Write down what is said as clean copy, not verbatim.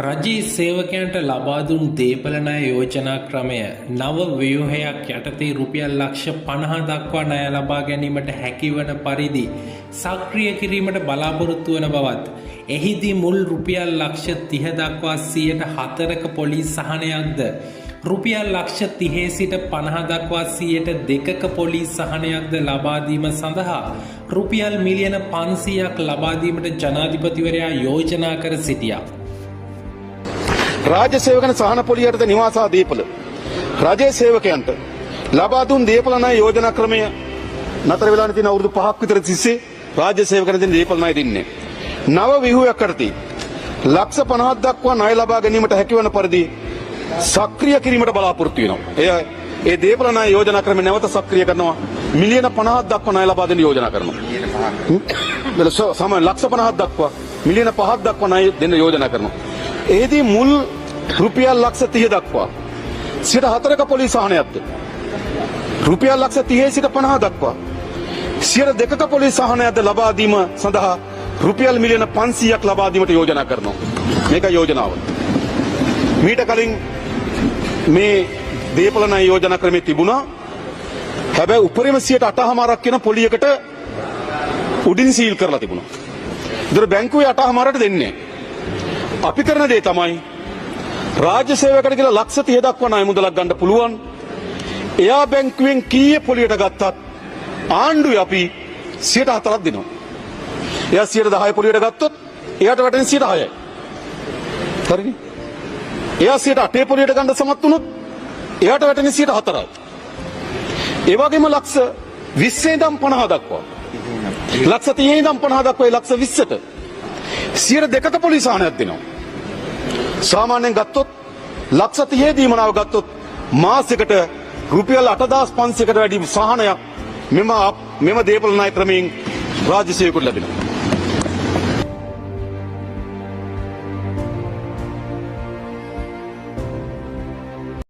රජයේ සේවකයන්ට ලබා දුන් දේපල ණය යෝජනා ක්‍රමය නව ව්‍යුහයක් යටතේ රුපියල් ලක්ෂ 50 දක්වා ණය ලබා ගැනීමට හැකිවන පරිදි සක්‍රිය කිරීමට බලාපොරොත්තු වන බවත් එහිදී මුල් රුපියල් ලක්ෂ 30 දක්වා 104ක පොලිස් සහනයක්ද රුපියල් ලක්ෂ 30 සිට 50 දක්වා 102ක පොලිස් සහනයක්ද ලබා දීම සඳහා රුපියල් මිලියන 500ක් ලබා දීමට ජනාධිපතිවරයා යෝජනා කර සිටියා. රාජ්‍ය සේවකයන් සහන පොලියට නිවාස දීපල රජයේ සේවකයන්ට ලබා දුන් දීපල ණය යෝජනා ක්‍රමය නතර වෙලා තියෙන අවුරුදු 5ක් විතර තිස්සේ රාජ්‍ය සේවකයන්ට දෙන දීපල ණය දෙන්නේ. නව විහුවක් යටතේ ලක්ෂ 50ක් දක්වා ණය ලබා ගැනීමට හැකිවන පරිදි සක්‍රිය කිරීමට බලාපොරොත්තු වෙනවා. ඒ දීපල ණය යෝජනා ක්‍රමය නැවත සක්‍රිය කරනවා. මිලියන 50ක් දක්වා ණය ලබා දෙන්න යෝජනා කරනවා. සම ලක්ෂ 50ක් දක්වා මිලියන 5ක් දක්වා ණය දෙන්න යෝජනා කරනවා. එහිදී මුල් රුපියල් ලක්ෂ 30 දක්වා 104ක පොලිස් සහනයක්ද රුපියල් ලක්ෂ 30 සිට 50 දක්වා 102ක පොලිස් සහනයක්ද ලබා දීම සඳහා රුපියල් මිලියන 500ක් ලබා දීමට යෝජනා කරනවා. මේක යෝජනාව. මීට කලින් මේ දීපල ණය යෝජනා ක්‍රමේ තිබුණා. හැබැයි උපරිම 8.5ක් කියන පොලියකට උඩින් සීල් කරලා තිබුණා. ඒතර බැංකුවේ 8.5ට දෙන්නේ. අපි කරන දේ තමයි රාජ්‍ය සේවකයට කියලා ලක්ෂ 30 දක්වා ණය මුදලක් ගන්න පුළුවන්. එයා බැංකුවෙන් කීයේ පොලියට ගත්තත් ආණ්ඩුවේ අපි 104ක් දෙනවා. එයා 110 පොලියට ගත්තොත් එයාට වැටෙන 106යි. හරිනේ? එයා 108 පොලියට ගන්න සමත් වුණොත් එයාට වැටෙන 104යි. ඒ වගේම ලක්ෂ 20 ඉඳන් 50 දක්වා ලක්ෂ 30 ඉඳන් 50 දක්වා ලක්ෂ 20ට 102ක පොලිස් සහනයක් දෙනවා. සාමාන්‍යයෙන් ගත්තොත් ලක්ෂ 30 දීමනාව ගත්තොත් මාසයකට රුපියල් 8500කට වැඩි සහනයක් මෙම දීපල ණය ක්‍රමයෙන් රාජ්‍ය සේවකයන්ට ලැබෙනවා.